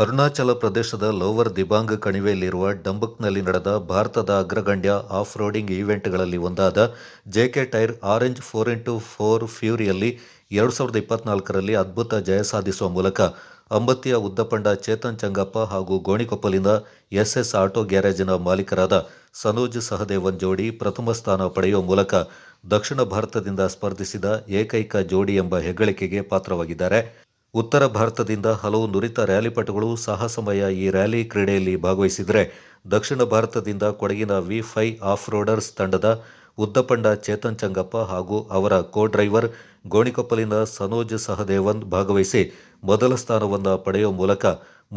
ಅರುಣಾಚಲ ಪ್ರದೇಶದ ಲೋವರ್ ದಿಬಾಂಗ್ ಕಣಿವೆಯಲ್ಲಿರುವ ಡಂಬುಕ್ನಲ್ಲಿ ನಡೆದ ಭಾರತದ ಅಗ್ರಗಣ್ಯ ಆಫ್-ರೋಡಿಂಗ್ ಈವೆಂಟ್ಗಳಲ್ಲಿ ಒಂದಾದ ಜೆಕೆ ಟೈರ್ ಆರೆಂಜ್ 4x4 ಫ್ಯೂರಿಯಲ್ಲಿ 2024ರಲ್ಲಿ ಅದ್ಭುತ ಜಯ ಸಾಧಿಸುವ ಮೂಲಕ ಅಂಬತ್ತಿಯ ಉದ್ದಪಂಡ ಚೇತನ್ ಚಂಗಪ್ಪ ಹಾಗೂ ಗೋಣಿಕೊಪ್ಪಲಿನ ಎಸ್ಎಸ್ ಆಟೋ ಗ್ಯಾರೇಜಿನ ಮಾಲೀಕರಾದ ಸನೋಜ್ ಸಹದೇವನ್ ಜೋಡಿ ಪ್ರಥಮ ಸ್ಥಾನ ಪಡೆಯುವ ಮೂಲಕ ದಕ್ಷಿಣ ಭಾರತದಿಂದ ಸ್ಪರ್ಧಿಸಿದ ಏಕೈಕ ಜೋಡಿ ಎಂಬ ಹೆಗ್ಗಳಿಕೆಗೆ ಪಾತ್ರವಾಗಿದ್ದಾರೆ. ಉತ್ತರ ಭಾರತದಿಂದ ಹಲವು ನುರಿತ ರ್ಯಾಲಿಪಟುಗಳು ಸಾಹಸಮಯ ಈ ರ್ಯಾಲಿ ಕ್ರೀಡೆಯಲ್ಲಿ ಭಾಗವಹಿಸಿದರೆ, ದಕ್ಷಿಣ ಭಾರತದಿಂದ ಕೊಡಗಿನ ವಿ5 ಆಫ್-ರೋಡರ್ಸ್ ತಂಡದ ಉದ್ದಪಂಡ ಚೇತನ್ ಚಂಗಪ್ಪ ಹಾಗೂ ಅವರ ಕೋ-ಡ್ರೈವರ್ ಗೋಣಿಕೊಪ್ಪಲಿನ ಸನೋಜ್ ಸಹದೇವನ್ ಭಾಗವಹಿಸಿ ಮೊದಲ ಸ್ಥಾನವನ್ನು ಪಡೆಯುವ ಮೂಲಕ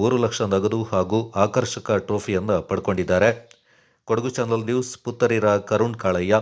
3 ಲಕ್ಷ ನಗದು ಹಾಗೂ ಆಕರ್ಷಕ ಟ್ರೋಫಿಯನ್ನು ಪಡ್ಕೊಂಡಿದ್ದಾರೆ. Kodagu channel news, Puttarira Karun Kalayya.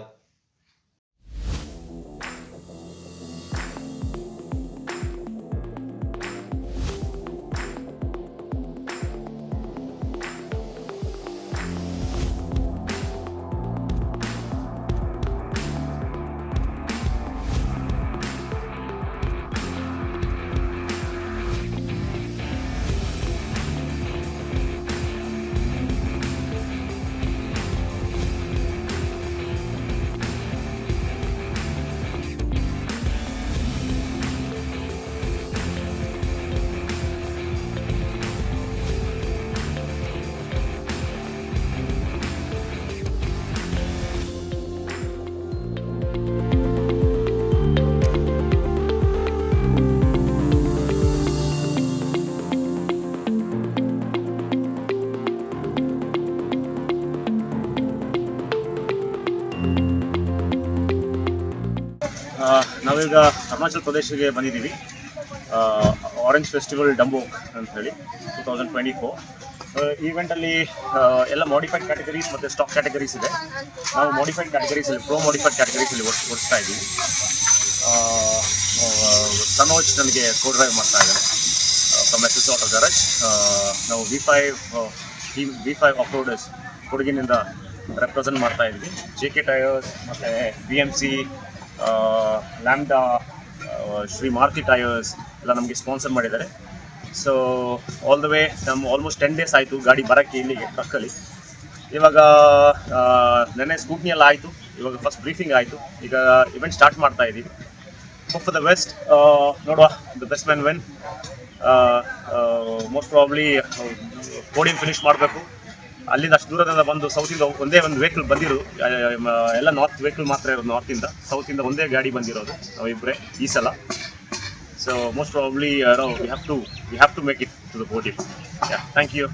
ನಾವೀಗ ಅರುಣಾಚಲ ಪ್ರದೇಶಕ್ಕೆ ಬಂದಿದ್ದೀವಿ. ಆರೆಂಜ್ ಫೆಸ್ಟಿವಲ್ ಡಂಬೋಕ್ ಅಂತ ಹೇಳಿ 2024 ಈವೆಂಟಲ್ಲಿ ಎಲ್ಲ ಮಾಡಿಫೈಡ್ ಕ್ಯಾಟಗರೀಸ್ ಮತ್ತು ಸ್ಟಾಕ್ ಕ್ಯಾಟಗರೀಸ್ ಇದೆ. ನಾವು ಮಾಡಿಫೈಡ್ ಕ್ಯಾಟಗರೀಸಲ್ಲಿ ಮಾಡಿಫೈಡ್ ಕ್ಯಾಟಗರೀಸಲ್ಲಿ ಓಡಿಸ್ತಾ ಇದ್ದೀವಿ. ಸನೋಜ್ ನನಗೆ ಕೋ-ಡ್ರೈವ್ ಮಾಡ್ತಾ ಇದ್ದಾರೆ ಫ್ರಮ್ ಎಸ್ಎಸ್ ಆಟೋ ಗ್ಯಾರೇಜ್. ನಾವು ವಿ5 ಆಫ್-ರೋಡರ್ಸ್ ಕೊಡಗಿನಿಂದ ರೆಪ್ರೆಸೆಂಟ್ ಮಾಡ್ತಾ ಇದ್ವಿ. ಜೆಕೆ ಟೈರ್ಸ್ ಮತ್ತು BMC, lambda, Shri Maruti tyres ಎಲ್ಲ ನಮಗೆ ಸ್ಪಾನ್ಸರ್ ಮಾಡಿದ್ದಾರೆ. ಸೊ ಆಲ್ ದ ವೇ ನಮ್ಮ ಆಲ್ಮೋಸ್ಟ್ 10 ಡೇಸ್ ಆಯಿತು ಗಾಡಿ ಬರೋಕ್ಕೆ ಇಲ್ಲಿಗೆ ಟ್ರಕ್ಕಲ್ಲಿ. ಇವಾಗ ನೆನ್ನೆ ಸ್ಕೂಟ್ನಿ ಎಲ್ಲ ಆಯಿತು, ಇವಾಗ ಫಸ್ಟ್ ಬ್ರೀಫಿಂಗ್ ಆಯಿತು. ಈಗ ಇವೆಂಟ್ ಸ್ಟಾರ್ಟ್ ಮಾಡ್ತಾ ಇದ್ದೀವಿ. ಹೋಪ್ ಫಾರ್ ದ ಬೆಸ್ಟ್, ನೋಡುವ, the best man when. Most probably podium finish ಮಾಡಬೇಕು. ಅಲ್ಲಿಂದ ಅಷ್ಟು ದೂರದಿಂದ ಬಂದು ಸೌತಿಂದ ಒಂದೇ ಒಂದು ವೆಹಿಕಲ್ ಬಂದಿರೋದು, ಎಲ್ಲ ನಾರ್ತ್ ವೆಹಿಕಲ್ ಮಾತ್ರ ಇರೋದು. ನಾರ್ತಿಂದ ಸೌತಿಂದ ಒಂದೇ ಗಾಡಿ ಬಂದಿರೋದು ನಾವಿಬ್ಬರೇ ಈ ಸಲ. So most probably we have to make it to the podium. Thank you.